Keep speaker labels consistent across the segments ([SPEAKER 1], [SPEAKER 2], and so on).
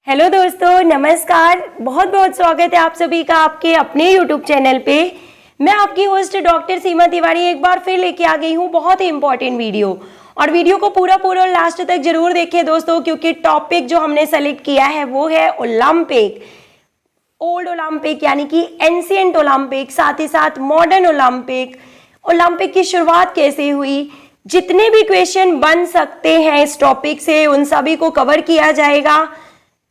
[SPEAKER 1] Hello दोस्तों, नमस्कार। बहुत बहुत स्वागत है आप सभी का आपके अपने यूट्यूब चैनल पे। मैं आपकी होस्ट डॉक्टर सीमा तिवारी एक बार फिर लेके आ गई हूँ बहुत ही इंपॉर्टेंट वीडियो। और वीडियो को पूरा लास्ट तक जरूर देखें दोस्तों, क्योंकि टॉपिक जो हमने सेलेक्ट किया है वो है ओलंपिक। ओल्ड ओलंपिक यानी कि एंशिएंट ओलंपिक, साथ ही साथ मॉडर्न ओलंपिक। ओलंपिक की शुरुआत कैसे हुई, जितने भी क्वेश्चन बन सकते हैं इस टॉपिक से उन सभी को कवर किया जाएगा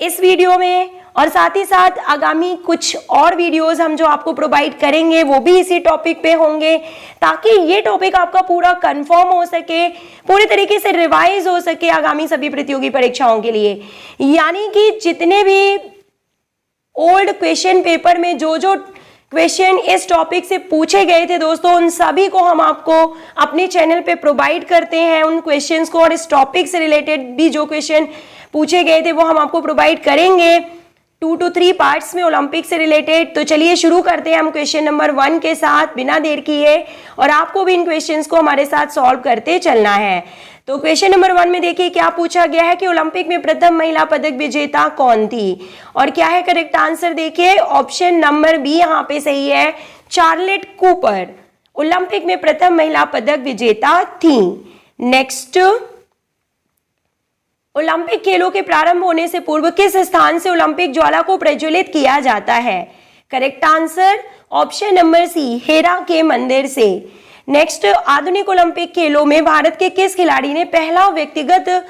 [SPEAKER 1] इस वीडियो में। और साथ ही साथ आगामी कुछ और वीडियोस हम जो आपको प्रोवाइड करेंगे वो भी इसी टॉपिक पे होंगे, ताकि ये टॉपिक आपका पूरा कंफर्म हो सके, पूरी तरीके से रिवाइज हो सके आगामी सभी प्रतियोगी परीक्षाओं के लिए। यानी कि जितने भी ओल्ड क्वेश्चन पेपर में जो क्वेश्चन इस टॉपिक से पूछे गए थे दोस्तों, उन सभी को हम आपको अपने चैनल पे प्रोवाइड करते हैं उन क्वेश्चंस को। और इस टॉपिक से रिलेटेड भी जो क्वेश्चन पूछे गए थे वो हम आपको प्रोवाइड करेंगे 2 to 3 पार्ट्स में ओलंपिक से रिलेटेड। तो चलिए शुरू करते हैं हम क्वेश्चन नंबर 1 के साथ बिना देर किए, और आपको भी इन क्वेश्चंस को हमारे साथ सॉल्व करते चलना है। तो क्वेश्चन नंबर 1 में देखिए क्या पूछा गया है कि ओलंपिक में प्रथम महिला पदक विजेता कौन थी। और क्या है करेक्ट आंसर, देखिए ऑप्शन नंबर बी यहाँ पे सही है, चार्लेट कूपर ओलंपिक में प्रथम महिला पदक विजेता थी। नेक्स्ट, ओलंपिक खेलों के प्रारंभ होने से पूर्व किस स्थान से ओलंपिक ज्वाला को प्रज्वलित किया जाता है। Correct answer option number C, Hera के मंदिर से। नेक्स्ट, आधुनिक ओलंपिक खेलों में भारत के किस खिलाड़ी ने पहला व्यक्तिगत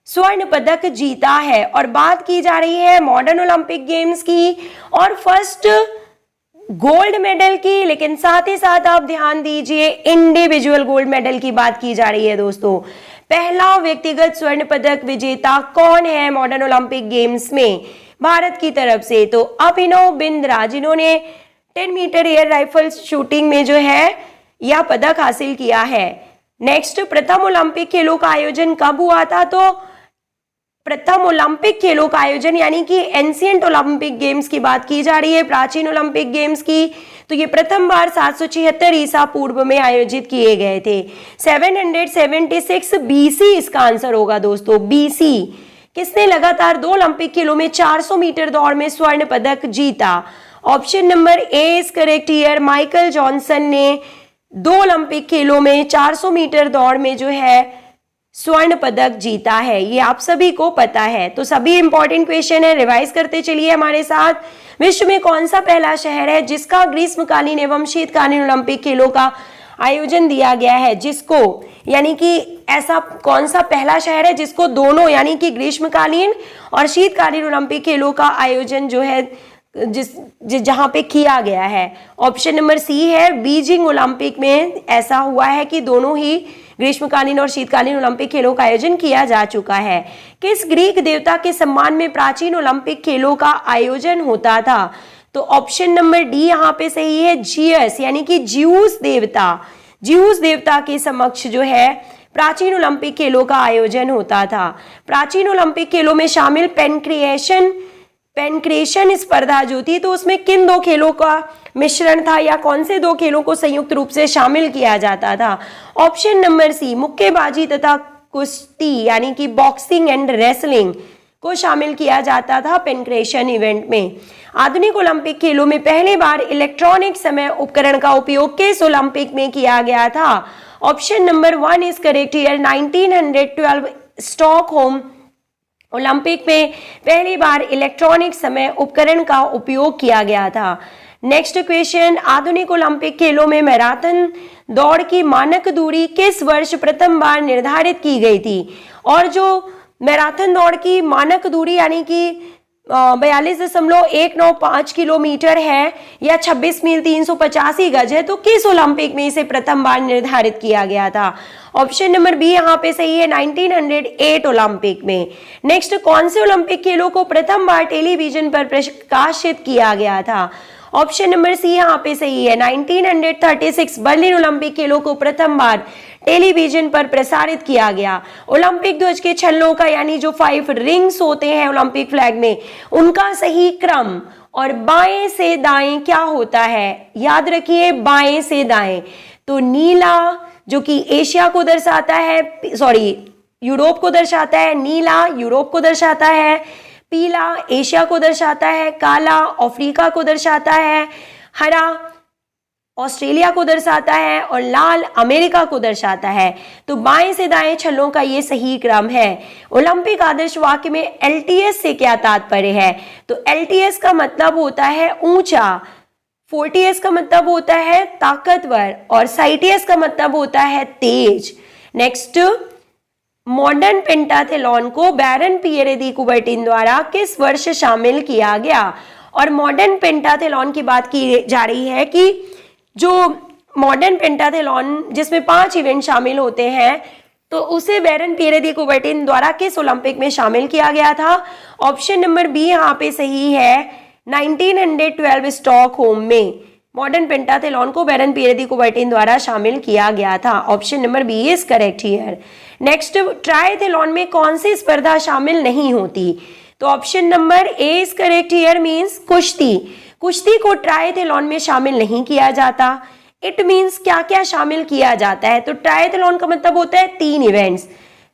[SPEAKER 1] स्वर्ण पदक जीता है। और बात की जा रही है मॉडर्न ओलंपिक गेम्स की और फर्स्ट गोल्ड मेडल की, लेकिन साथ ही साथ आप ध्यान दीजिए इंडिविजुअल गोल्ड मेडल की बात की जा रही है दोस्तों। पहला व्यक्तिगत स्वर्ण पदक विजेता कौन है मॉडर्न ओलंपिक गेम्स में भारत की तरफ से, तो अभिनव बिंद्रा, जिन्होंने 10 मीटर एयर राइफल शूटिंग में जो है यह पदक हासिल किया है। नेक्स्ट, प्रथम ओलंपिक खेलों का आयोजन कब हुआ था, तो प्रथम ओलंपिक खेलों का आयोजन यानी कि एंशिएंट ओलंपिक गेम्स की बात की जा रही है, प्राचीन ओलंपिक गेम्स की, तो ये प्रथम बार 776 ईसा पूर्व में आयोजित किए गए थे। 776 बीसी इसका आंसर होगा दोस्तों, बीसी। किसने लगातार 2 ओलंपिक खेलों में 400 मीटर दौड़ में स्वर्ण पदक जीता। Option number A is correct year, Michael Johnson ने 2 ओलंपिक खेलों में 400 मीटर दौड़ में जो है स्वर्ण पदक जीता है, ये आप सभी को पता है। तो सभी इंपॉर्टेंट क्वेश्चन है, रिवाइज करते चलिए हमारे साथ। विश्व में कौन सा पहला शहर है जिसका ग्रीष्मकालीन एवं शीतकालीन ओलंपिक खेलों का आयोजन दिया गया है, जिसको यानी कि ऐसा कौन सा पहला शहर है जिसको दोनों यानी कि ग्रीष्मकालीन और शीतकालीन ओलंपिक खेलों का आयोजन जो है जहां पे किया गया है। ऑप्शन नंबर सी है, बीजिंग ओलंपिक में ऐसा हुआ है कि दोनों ही ग्रीष्मकालीन और शीतकालीन ओलंपिक खेलों का आयोजन किया जा चुका है। किस ग्रीक देवता के सम्मान में प्राचीन ओलंपिक खेलों का आयोजन होता था, तो ऑप्शन नंबर डी यहाँ पे सही है, जियस यानी कि ज्यूस देवता। ज्यूस देवता के समक्ष जो है प्राचीन ओलंपिक खेलों का आयोजन होता था। प्राचीन ओलंपिक खेलों में शामिल पेनक्रेशन स्पर्धा जो थी, तो उसमें किन 2 खेलों का मिश्रण था या कौन से 2 खेलों को संयुक्त रूप से शामिल किया जाता था। ऑप्शन नंबर सी, मुक्केबाजी तथा कुश्ती यानी कि बॉक्सिंग एंड रेसलिंग को शामिल किया जाता था पेनक्रेशन इवेंट में। आधुनिक ओलंपिक खेलों में पहली बार इलेक्ट्रॉनिक समय उपकरण का उपयोग किस ओलंपिक में किया गया था। Option number 1 is correct year, 1912 Stockholm Olympic में पहली बार इलेक्ट्रॉनिक समय उपकरण का उपयोग किया गया था। नेक्स्ट क्वेश्चन, आधुनिक ओलंपिक खेलों में मैराथन दौड़ की मानक दूरी किस वर्ष प्रथम बार निर्धारित की गई थी। और जो मैराथन दौड़ की मानक दूरी यानी कि 42.195 किलोमीटर है या 26 मील 385 गज है, तो किस ओलंपिक में इसे प्रथम बार निर्धारित किया गया था। ऑप्शन नंबर बी यहाँ पे सही है, 1908 ओलंपिक में। नेक्स्ट, कौन से ओलंपिक खेलों को प्रथम बार टेलीविजन पर प्रकाशित किया गया था। ऑप्शन नंबर सी यहाँ पे सही है, 1936 बर्लिन ओलंपिक खेलों को प्रथम बार टेलीविजन पर प्रसारित किया गया। ओलंपिक ध्वज के छल्लों का यानी जो 5 रिंग्स होते हैं ओलंपिक फ्लैग में, उनका सही क्रम और बाएं से दाएं क्या होता है, याद रखिए बाएं से दाएं। तो नीला जो कि एशिया को दर्शाता है, यूरोप को दर्शाता है, नीला यूरोप को दर्शाता है, पीला एशिया को दर्शाता है, काला अफ्रीका को दर्शाता है, हरा ऑस्ट्रेलिया को दर्शाता है और लाल अमेरिका को दर्शाता है। तो बाएं से दाएं छल्लों का ये सही क्रम है। ओलंपिक आदर्श वाक्य में एलटीएस से क्या तात्पर्य है? तो एलटीएस का मतलब होता है ऊंचा, 40S का मतलब होता है ताकतवर और साइटियस का मतलब होता है तेज। नेक्स्ट, मॉडर्न पेंटाथलॉन को बैरन पियरे दी कुबर्टिन द्वारा किस वर्ष शामिल किया गया? और मॉडर्न पेंटाथलॉन की बात की जा रही है कि जो मॉडर्न पेंटाथलॉन जिसमें 5 इवेंट शामिल होते हैं, तो उसे बैरन पियरे दी कुबर्टिन द्वारा किस ओलंपिक में शामिल किया गया था? ऑप्शन नंबर बी यहाँ पे सही है, 1912 स्टॉकहोम में मॉडर्न पेंटाथलॉन को बैरन पियरे दी कुबर्टिन द्वारा शामिल किया गया था। Option number B is correct here. Next, triathlon में कौन सी स्पर्धा शामिल नहीं होती? तो option number A is correct here, means कुश्ती। कुश्ती को ट्रायथलॉन में शामिल नहीं किया जाता। इट मींस क्या क्या शामिल किया जाता है? तो ट्रायथलॉन का मतलब होता है 3 इवेंट्स,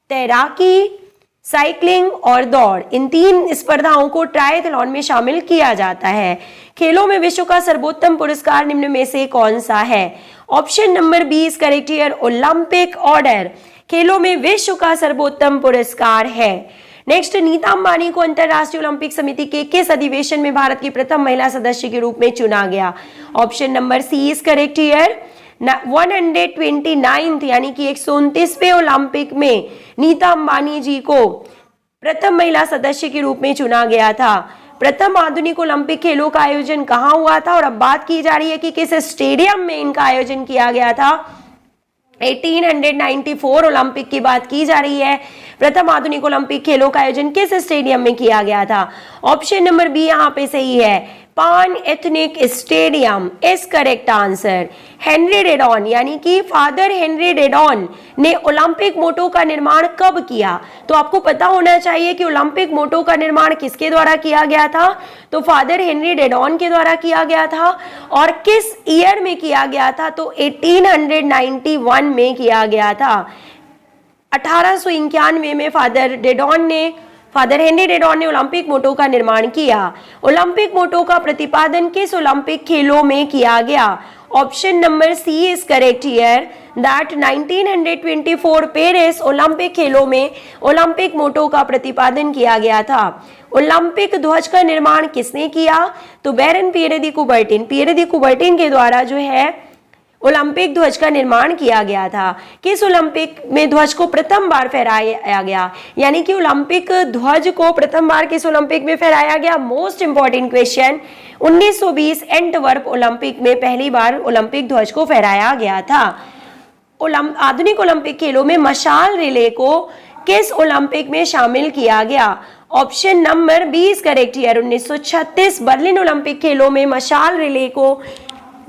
[SPEAKER 1] तैराकी, साइकिलिंग और दौड़। इन 3 स्पर्धाओं को ट्रायथलॉन में शामिल किया जाता है। खेलों में विश्व का सर्वोत्तम पुरस्कार निम्न में से कौन सा है? Option number B is correct here, Olympic order खेलों में विश्व का सर्वोत्तम पुरस्कार है। नेक्स्ट, नीता अंबानी को अंतरराष्ट्रीय ओलंपिक समिति के किस अधिवेशन में भारत की प्रथम महिला सदस्य के रूप में चुना गया? Option number C is correct here, 129th यानी कि 129वें ओलंपिक में नीता अंबानी जी को प्रथम महिला सदस्य के रूप में चुना गया था। प्रथम आधुनिक ओलंपिक खेलों का आयोजन कहाँ हुआ था? और अब बात की जा रही है कि किस स्टेडियम में इनका आयोजन किया गया था। 1894 ओलंपिक की बात की जा रही है। प्रथम आधुनिक ओलंपिक खेलों का आयोजन किस स्टेडियम में किया गया था? ऑप्शन नंबर बी यहाँ पे सही है, Panathenaic stadium is correct answer. Henri Didon यानी कि फादर हेनरी डेडॉन ने ओलंपिक मोटो का निर्माण कब किया? तो आपको पता होना चाहिए कि ओलंपिक मोटो का निर्माण किसके द्वारा किया गया था? तो फादर हेनरी डेडॉन के द्वारा किया गया था। और किस ईयर में किया गया था? तो 1891 में किया गया था। 1891 में फादर हेनरी डेडॉन ने ओलंपिक मोटो का निर्माण किया। ओलंपिक मोटो का प्रतिपादन किस ओलंपिक खेलों में किया गया? Option number C is correct here, that 1924 Paris Olympic खेलों में ओलंपिक मोटो का प्रतिपादन किया गया था। ओलंपिक ध्वज का निर्माण किसने किया? तो बैरन पियरे दी कुबर्टिन के द्वारा जो है ओलंपिक ध्वज का निर्माण किया गया था। किस ओलंपिक में ध्वज को प्रथम बार फहराया गया? यानी कि ओलंपिक ध्वज को प्रथम बार किस ओलंपिक में फहराया गया? Most important question, 1920 Antwerp Olympic में पहली बार ओलंपिक ध्वज को फहराया गया था। आधुनिक ओलंपिक खेलों में मशाल रिले को किस ओलंपिक में शामिल किया गया? Option number B is correct here, 1936 Berlin Olympic खेलों में मशाल रिले को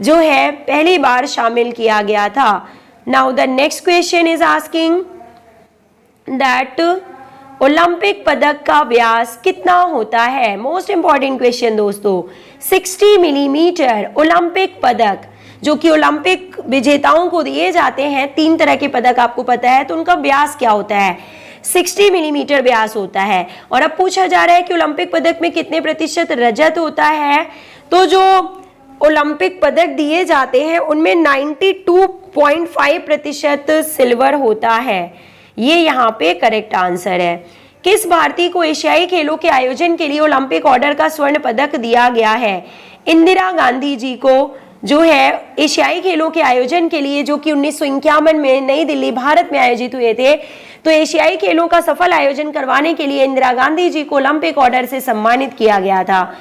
[SPEAKER 1] जो है पहली बार शामिल किया गया था। Now the next question is asking that Olympic पदक का व्यास कितना होता है? मोस्ट इंपॉर्टेंट क्वेश्चन दोस्तों, 60 मिलीमीटर ओलंपिक पदक जो कि ओलंपिक विजेताओं को दिए जाते हैं, 3 तरह के पदक आपको पता है, तो उनका व्यास क्या होता है? 60 मिलीमीटर व्यास होता है। और अब पूछा जा रहा है कि ओलंपिक पदक में कितने प्रतिशत रजत होता है? तो जो ओलंपिक पदक दिए जाते हैं उनमें 92.5% सिल्वर होता है। ये यहाँ पे करेक्ट आंसर है। किस भारतीय को एशियाई खेलों के आयोजन के लिए ओलंपिक ऑर्डर का स्वर्ण पदक दिया गया है? इंदिरा गांधी जी को जो है एशियाई खेलों के आयोजन के लिए, जो कि 1951 में नई दिल्ली भारत में आयोजित हुए थे, तो एशियाई खेलों का सफल आयोजन करवाने के लिए इंदिरा गांधी जी को ओलंपिक ऑर्डर से सम्मानित किया गया था।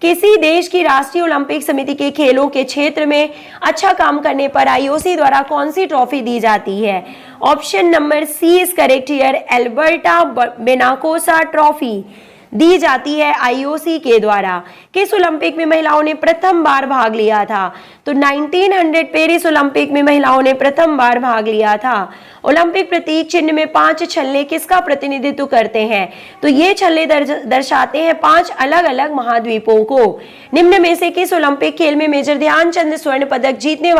[SPEAKER 1] किसी देश की राष्ट्रीय ओलंपिक समिति के खेलों के क्षेत्र में अच्छा काम करने पर आईओसी द्वारा कौन सी ट्रॉफी दी जाती है? Option number C is correct here, Alberto Bonacossa trophy दी जाती है आईओसी के द्वारा। किस ओलंपिक में महिलाओं ने प्रथम बार भाग लिया था? तो 1900 पेरिस ओलंपिक में महिलाओं ने प्रथम बार भाग लिया था। ओलंपिक प्रतीक चिन्ह में 5 छल्ले किसका प्रतिनिधित्व करते हैं? तो ये छल्ले दर्शाते हैं 5 अलग अलग महाद्वीपों को। निम्न में से किस ओलंपिक खेल में मेजर ध्यानचंद स्वर्ण पदक जीतने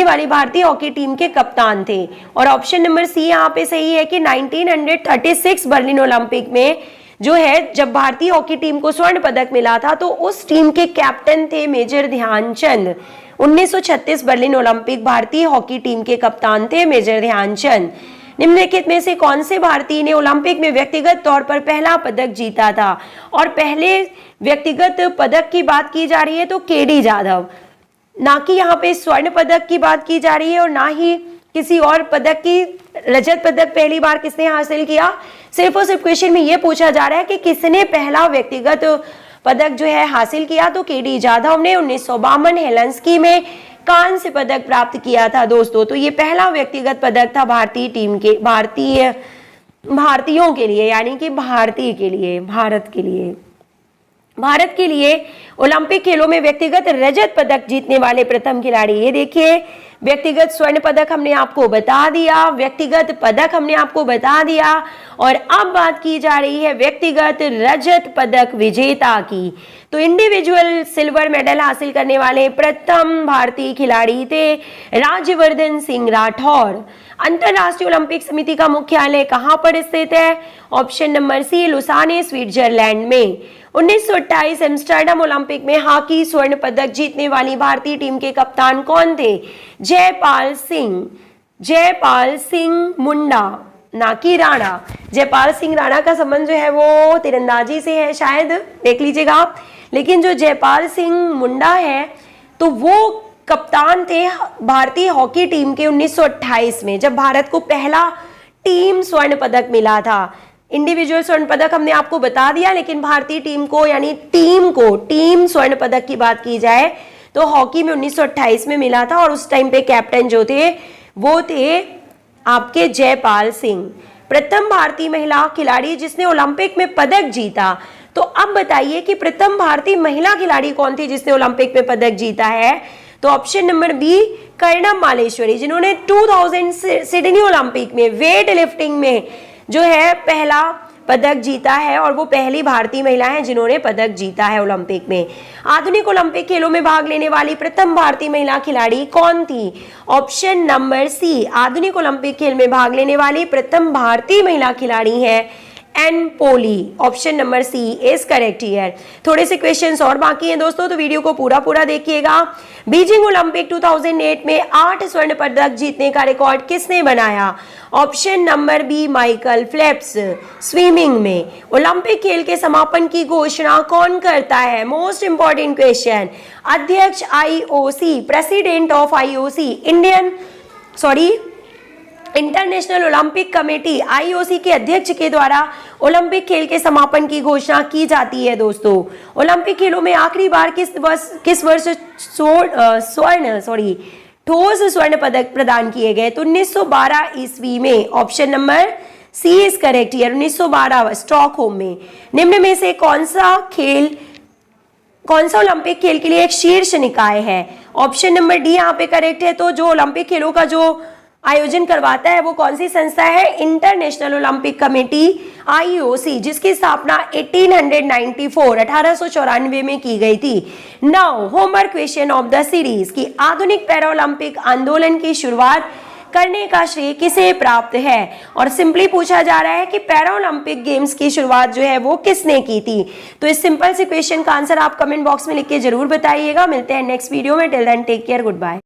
[SPEAKER 1] वाली भारतीय हॉकी टीम के कप्तान थे? और ऑप्शन नंबर सी यहाँ पे सही है कि 1936 बर्लिन ओलंपिक में जो है जब भारतीय हॉकी टीम को स्वर्ण पदक मिला था तो उस टीम के कैप्टन थे मेजर ध्यानचंद। 1936 बर्लिन ओलंपिक भारतीय हॉकी टीम के कप्तान थे मेजर ध्यानचंद। निम्नलिखित में से कौन से भारतीय ने ओलंपिक में व्यक्तिगत तौर पर पहला पदक जीता था? और पहले व्यक्तिगत पदक की बात की जा रही है तो केडी जाधव, ना कि यहाँ पे स्वर्ण पदक की बात की जा रही है और ना ही किसी और पदक की। रजत पदक पहली बार किसने हासिल किया? सिर्फ और सिर्फ क्वेश्चन में ये पूछा जा रहा है कि किसने पहला व्यक्तिगत पदक जो है हासिल किया, तो केडी जाधव ने 1952 हेलेंस्की में कांस्य पदक प्राप्त किया था दोस्तों। तो ये पहला व्यक्तिगत पदक था भारतीय टीम के, भारतीयों के लिए, यानी कि भारत के लिए ओलंपिक खेलों में व्यक्तिगत रजत पदक जीतने वाले प्रथम खिलाड़ी। ये देखिए, व्यक्तिगत स्वर्ण पदक हमने आपको बता दिया, व्यक्तिगत पदक हमने आपको बता दिया, और अब बात की जा रही है व्यक्तिगत रजत पदक विजेता की। तो इंडिविजुअल सिल्वर मेडल हासिल करने वाले प्रथम भारतीय खिलाड़ी थे राज्यवर्धन सिंह राठौर। अंतरराष्ट्रीय ओलंपिक समिति का मुख्यालय कहां पर स्थित है? Option number C, Lausanne, Switzerland में। 1928 एम्स्टर्डम ओलंपिक में हॉकी स्वर्ण पदक जीतने वाली भारतीय टीम के कप्तान कौन थे? जयपाल सिंह मुंडा, ना कि राणा। जयपाल सिंह राणा का संबंध जो है वो तीरंदाजी से है, शायद देख लीजिएगा आप। लेकिन जो जयपाल सिंह मुंडा है तो वो कप्तान थे भारतीय हॉकी टीम के 1928 में, जब भारत को पहला टीम स्वर्ण पदक मिला था। इंडिविजुअल स्वर्ण पदक हमने आपको बता दिया, लेकिन भारतीय टीम को, यानी टीम स्वर्ण पदक की बात की जाए तो हॉकी में 1928 में मिला था, और उस टाइम पे कैप्टन जो थे वो थे आपके जयपाल सिंह। प्रथम भारतीय महिला खिलाड़ी जिसने ओलंपिक में पदक जीता। तो अब बताइए कि प्रथम भारतीय महिला खिलाड़ी कौन थी जिसने ओलंपिक में पदक जीता है? तो option number B, Karnam Malleswari, जिन्होंने 2000 सिडनी ओलंपिक में वेट लिफ्टिंग में जो है पहला पदक जीता है, और वो पहली भारतीय महिला हैं जिन्होंने पदक जीता है ओलंपिक में। आधुनिक ओलंपिक खेलों में भाग लेने वाली प्रथम भारतीय महिला खिलाड़ी कौन थी? ऑप्शन नंबर सी, आधुनिक ओलंपिक खेल में भाग लेने वाली प्रथम भारतीय महिला खिलाड़ी है एन पोली। Option number C is correct here. थोड़े से क्वेश्चंस और बाकी हैं दोस्तों, तो वीडियो को पूरा देखिएगा। बीजिंग ओलंपिक 2008 में 8 स्वर्ण पदक जीतने का रिकॉर्ड किसने बनाया? Option number B, Michael Phelps. Swimming में ओलंपिक खेल के समापन की घोषणा कौन करता है? Most important question. अध्यक्ष IOC, president of IOC, International Olympic Committee, IOC के अध्यक्ष के द्वारा ओलंपिक खेल के समापन की घोषणा की जाती है दोस्तों। ओलंपिक खेलों में आखिरी बार किस वर्ष ठोस स्वर्ण पदक प्रदान किए गए? तो 1912 ईस्वी में। Option number C is correct here, 1912 Stockholm में। निम्न में से कौन सा ओलंपिक खेल के लिए एक शीर्ष निकाय है? ऑप्शन नंबर डी यहाँ पे करेक्ट है। तो जो ओलंपिक खेलों का जो आयोजन करवाता है वो कौन सी संस्था है? इंटरनेशनल ओलंपिक कमेटी, आईओसी, जिसकी स्थापना 1894 में की गई थी। Now homework question of the series की आधुनिक पैरा ओलंपिक आंदोलन की शुरुआत करने का श्रेय किसे प्राप्त है? और सिंपली पूछा जा रहा है कि पैरा ओलंपिक गेम्स की शुरुआत जो है वो किसने की थी? तो इस सिंपल से क्वेश्चन का आंसर आप कमेंट बॉक्स में लिख के जरूर बताइएगा। मिलते हैं नेक्स्ट वीडियो में। Till then take care, good bye.